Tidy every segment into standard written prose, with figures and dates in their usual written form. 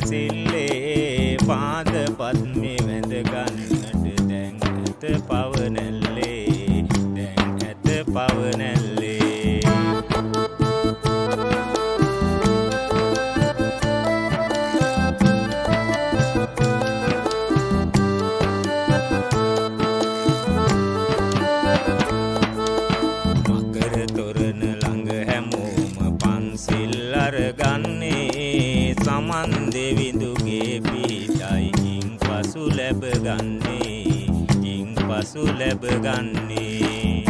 සිල්ලේ පාද පද්මේ වැඳ ගන්නට දැන් ඇත පවනැල්ලේ දැන් ඇත පවනැල්ලේ ගන්නේ සමන් දෙවිඳුගේ පිහිටයි ඉන් පසු ලැබ ගන්නේ ඉන් පසු ලැබ ගන්නේ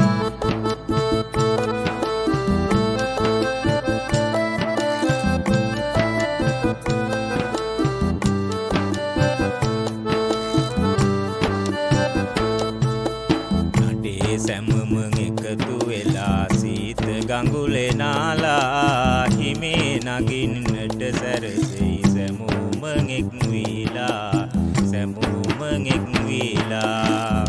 නඩේ සැමම එකතු වෙලා සීත ගඟුලේ නාලා හිමේ නගින්නට සැරසෙයි සැමෝම එක් වීලා සැමෝම එක් වීලා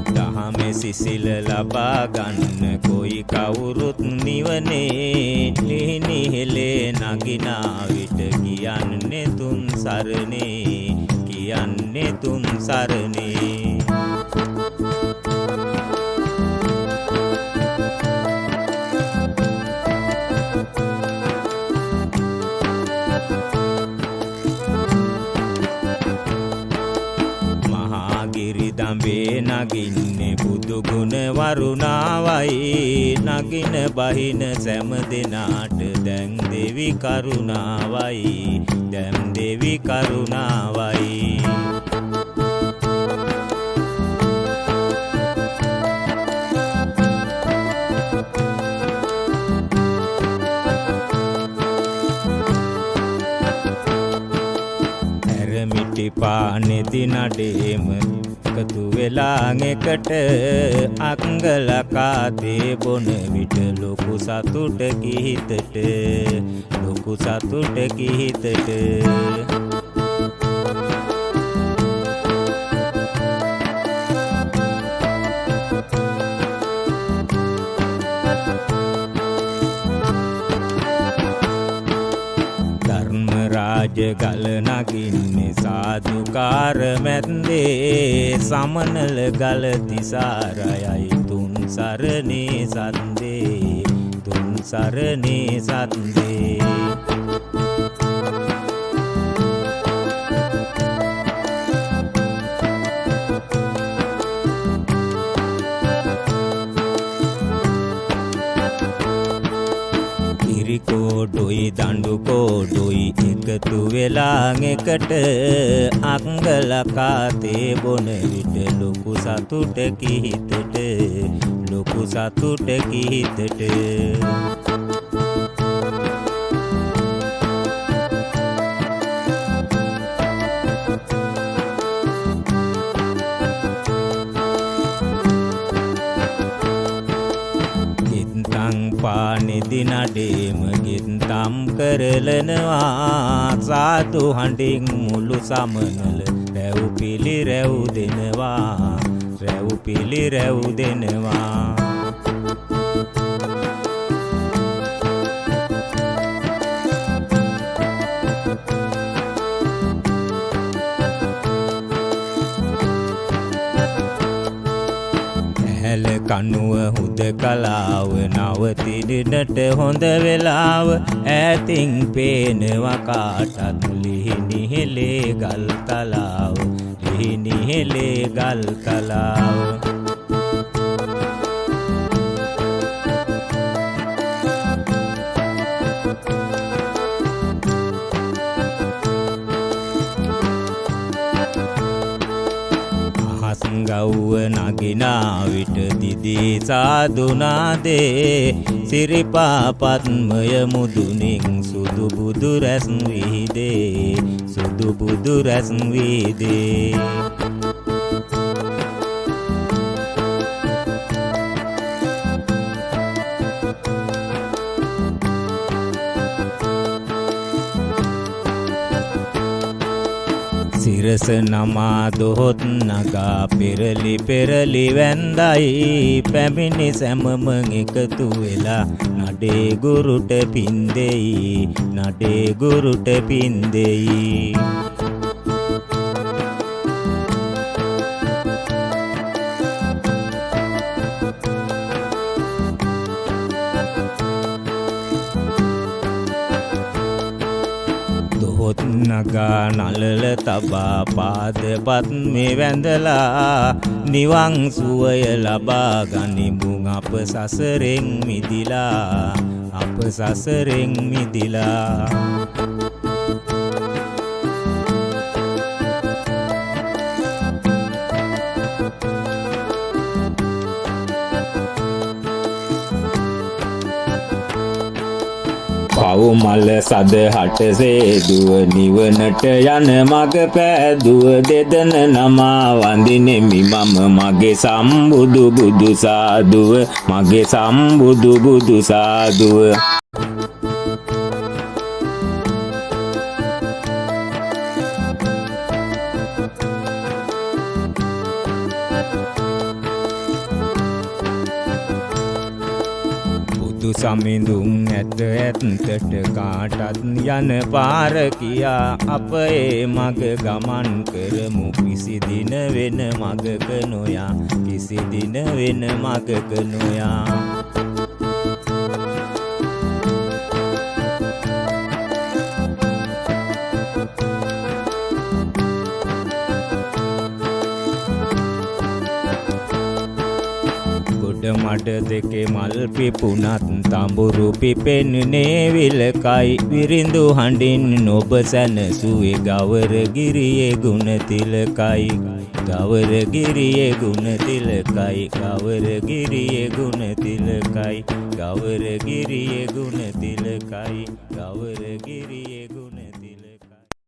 දහමේ සිසිල ලබා ගන්න කොයි කවුරුත් නිවනේ ලිහිනිහෙලේ නගිනා විට කියන්නේ තුන් සරණේ කියන්නේ තුන් සරණේ දඹේ නගින්නේ බුදු ගුණ වරුණාවයි නගින බහින සෑම දෙනාට දැන් දෙවි කරුණාවයි දැන් දෙවි කරුණාවයි ඇරමිටි පානෙති නඩේම එකතු වෙලා එකට අංගලකාතේ බොන විට ලොකු සතුටකි හිතට ලොකු සතුටකි හිතට රාජගල නගින්නේ සාදුකාර මැද්දේ සමනල ගල තිසාරයයි තුන් සරණේ සද්දේ තුන් සරණේ සද්දේ කෝඩොයි දඬු කෝඩොයි එකතු වෙලා එකට අංගලකාතේ බොන විට ලොකු සතුටකි හිතට ලොකු සතුටකි හිතට පානෙති නඩේම ගින්තම් කරලනවා සාදු හඬින් මුළු සමනල රැව් පිලි රැව් දෙනවා රැව් පිලි රැව් දෙනවා කනුව හුද කලාව නවතිනට හොඳ වෙලාව ඈතින් පේනවා කාටත් ලිහිනිහෙලේ ගල් තලාව ලිහිනිහෙලේ ගල් තලාව ගව්ව නගිනා විට දිදී සාදුනාදේ සිරිපා පත්මය මුදුනින් සුදු බුදු රැස් විහිදේ සුදු බුදු රැස් විහිදේ නිරස නමා දොහොත් නගා පෙරලි පෙරලි වැන්දයි පැමිණි සැමම එකතු වෙලා නඩේ ගුරුට පින්දෙයි නඩේ ගුරුට පින්දෙයි දොහොත් නගා නලල තබා පාදපත් මේ වැඳලා නිවන් සුවය ලබා ගනිමු අප සසරෙන් මිදිලා අප සසරෙන් මිදිලා පව් මල සද හටසේ දුව නිවනට යන මග පෑදුව දෙදෙන නමා වඳිනෙමි මම මගේ සම්බුදු බුදු සාදුව මගේ සම්බුදු බුදු සාදුව සමිඳුන් ඇත ඇත්තට කාටත් යන පාර කියා අප ඒ මග ගමන් කරමු කිසි දින වෙන මගක නොයා කිසි දින වෙන මගක නොයා මඩ දෙකේ මල් පිපුණත් තඹුරු පිපෙන්නේ විලකයි විරිඳු හඬින් නොබ සැනසුවේ ගවරගිරියේ ගුණ තිලකයි ගවරගිරියේ ගුණ තිලකයි ගවරගිරියේ ගුණ තිලකයි ගවරගිරියේ ගුණ තිලකයි ගවරගිරියේ